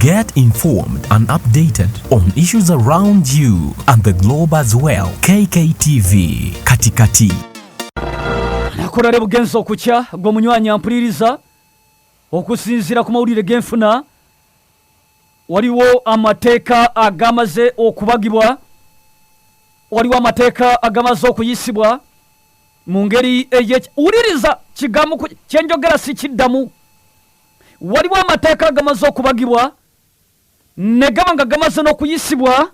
Get informed and updated on issues around you and the globe as well. KKTV Katikati. Nakorare bugenzo okucha gwo munywanyi ampuliriza okusinzira ku mawulire genfuna waliwo amateeka agamaze okubagibwa, waliwo amateeka agamaze okuyisibwa mu ngeri uliriza kigambo kyenjogera si kiddamu. Waliwo amateeka agamaze okubagibwa ne gaba nga gamaze n'okuyisibwa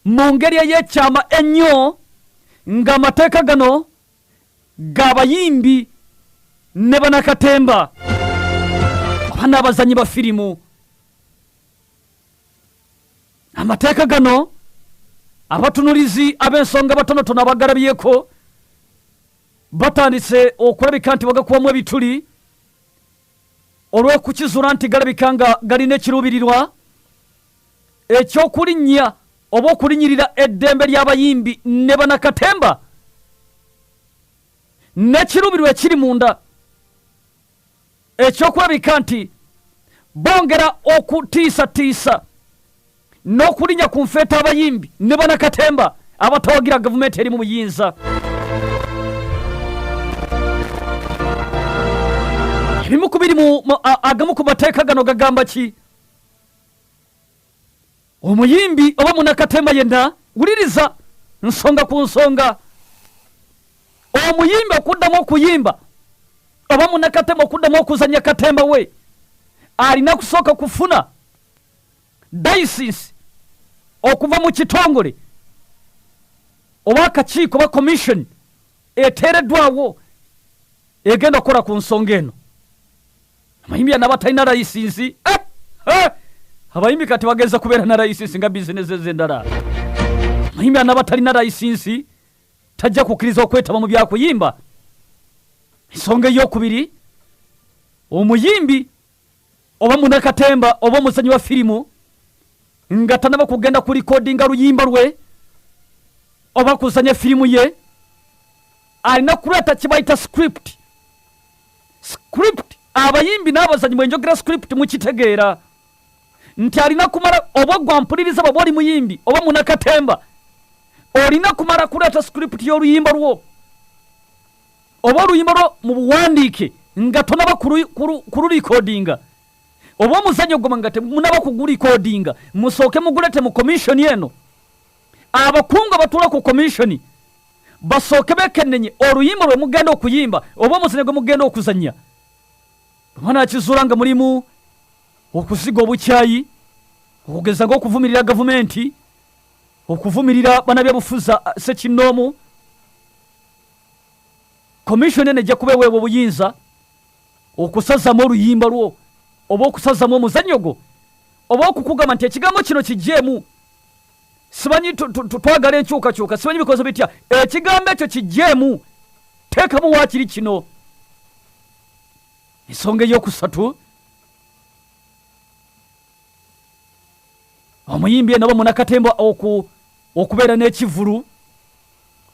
mu ngeri ey'ekyama ennyo, ng'amateeka gano g'abayimbi ne banakatemba abana abazanyi ba firimu. Amateeka gano abatunulizi ab'ensonga batonotono abagalabyeko batandise okulabika nti bagakubamu ebituli olw'okukizula nti galabika nga galina ekiruubirirwa ekyokulinnya oba okulinyirira eddembe ly'abayimbi ne banakatemba n'ekiruubirirwa ekiri munda ekyokulabika nti bongera okutiisatiisa n'okulinya ku nfeeta abayimbi ne banakatemba abatawagira gavumenti eri mu buyinza. Ebimu ku biri agamu ku mateeka gano gagamba ki? Omuyimbi oba munakatemba yenna, wuliriza nsonga ku nsonga, omuyimbi okuddamu okuyimba oba munakatemba okuddamu okuzanya katemba we alina kusooka kufuna dayisisi okuva mu kitongole oba akakiiko oba commission eteereddwawo egenda okukola ku nsonga eno. Abayimbi anaba talina layisinsi. Abayimbi kati bagenza kubeera na layisinsi nga bizinesi ez'endala. Abayimbi anaba talina layisinsi tajja kukkiriza okwetaba mu byakuyimba. Ensonga ey'okubiri, omuyimbi oba munakatemba oba omuzanyi wa firimu nga tanaba kugenda ku likodinga luyimba lwe oba kuzanya firimu ye, alina kuleeta kibayita script. Abayimbi n'abazanyi bwenjogera script mukitegeera nti alina kumala oba gwampuliriza baba oli muyimbi oba munakatemba olina kumala kuleeta script y'oluyimba lwo oba oluyimba lwo mu buwandiike nga tonaba kululikodinga oba omuzanyo goma nga temunaba kugulikodinga, musooke mugulete mu komishoni eno. Abakungu abatuula ku komishoni basooke bekennenye oluyimba lwe mugenda okuyimba oba omuzanyo gwe mugenda okuzanya. Mwana akizuula nga mulimu okusiga obukyayi, okugeza ng'okuvumirira gavumenti, okuvumirira bannabyabufuzi sekinnoomu. Komishoni eno ejja kubeeweebwa obuyinza okusazamu oluyimba lwo oba okusazamu omuzannyo gwo oba okukugamba nti ekigambo kino kijjeemu. Simanyi twagala enkyukakyuka, simanyi bikozo bitya, ekigambo ekyo kijjeemu, teekamu waakiri kino. Ensonga ey'okusatu, omuyimbi eno oba munakatemba okubeera n'ekivulu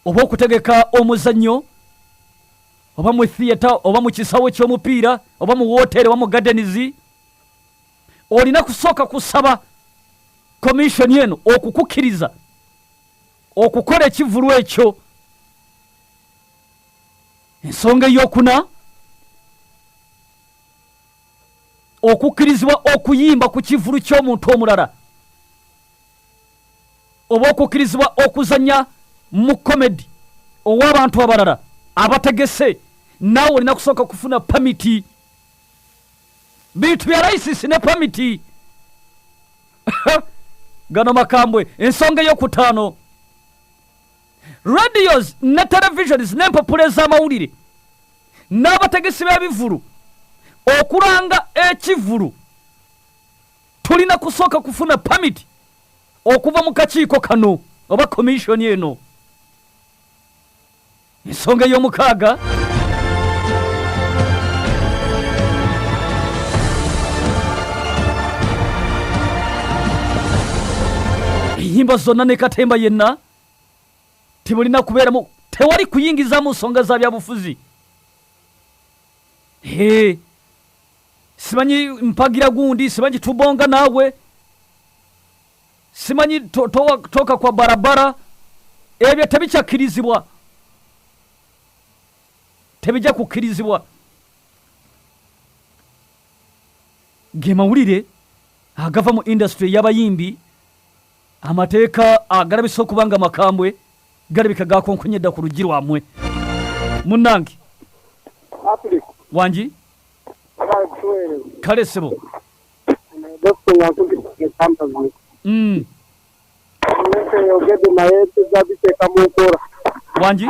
oba okutegeka omuzannyo oba mu theatre oba mu kisawo ky'omupiira oba mu wooteri oba mu gardens, olina kusooka kusaba komishoni eno okukukkiriza okukola ekivulu ekyo. Ensonga ey'okuna, okukkirizibwa okuyimba ku kivulu ky'omuntu omulala oba okukkirizibwa okuzanya mu komedi ow'abantu abalala abategese, naawe olina kusooka kufuna pamiti. Bintu bya layisisi ne pamiti gano makambwe. Ensonga ey'okutaano, radios ne televisions n'empapula ez'amawulire n'abategesi b'ebivulu okulanga ekivulu tulina kusooka kufuna pamiti okuva mu kakiiko kano oba komishoni eno. Ensonga ey'omukaaga, enyimba zonna ne katemba yenna tebulina kubeeramu, tewali kuyingizamu nsonga za byabufuzi. simanyi mpagira gundi, simanyi tubonga nawe, simanyi toka kwa barabara. Ebyo tebikyakirizibwa, tebijja kukirizibwa. Ge mawulire agava mu industry y'abayimbi, amateeka agalabisa okubanga makambwe galabika gakonkunyedda ku luggi lwammwe. Munnange wangi kale sebo wangi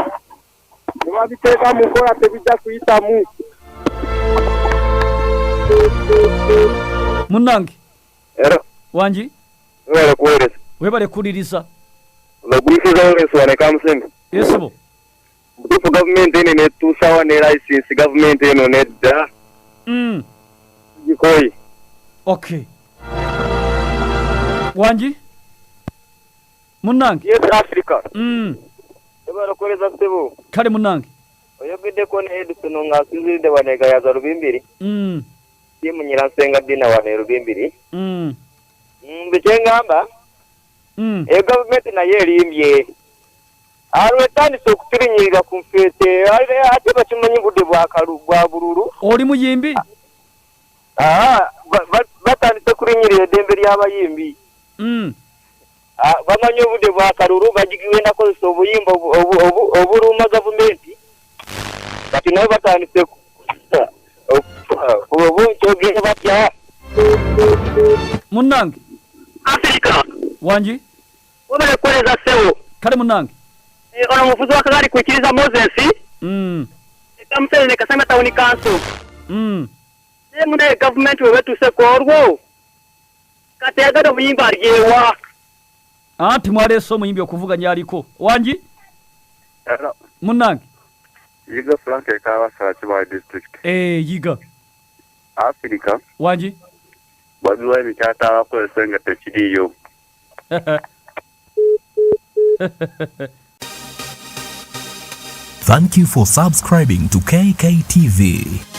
babiteeka mu nkola tebijja kuyitamu. munnange Era wangi webale kuweereza webale kuliriza logwisiza Lawrence waneka Musende. yesebo Butuufu gavumenti eno netuusawa ne license gavumenti eno nedda gikoyi. Okay wangi munnange Yes Africa webale kuweereza ssebo. kale munnange Oyogeddeko ne Edison ng'asinziridde wanega yaza Lubimbiri tiimu Nyiransenga Dina wane Lubimbiri. Bikyeŋŋamba gavumenti naye erimbye alwetandise okutirinyirira ku nfeete ate bakimanyi budde bwa bululu. oli muyimbi batandise kurinyirira eddembe ly'abayimbi. Bamanyi obudde bwa kalulu bagigenda kozesa obuyimba obuluma gavumenti kati nabo batandise obunkyogere batya. munnange Africa wangi webale kuweereza ssebo. kale munnange Ono mufuzi wa kagaali kwikiriza Moses Musende ne Kasanga Town Council. Naye mune gavumenti we betuuse ku olwo kati ayagala obuyimba alyewa. anti mwaleese omuyimbi okuvuganya aliko wangi munnange Yiga Frank Kawasala Kibaale District. yiga Africa wangi babiwa emikyata abakozesa nga tekiriyo. Thank you for subscribing to KKTV.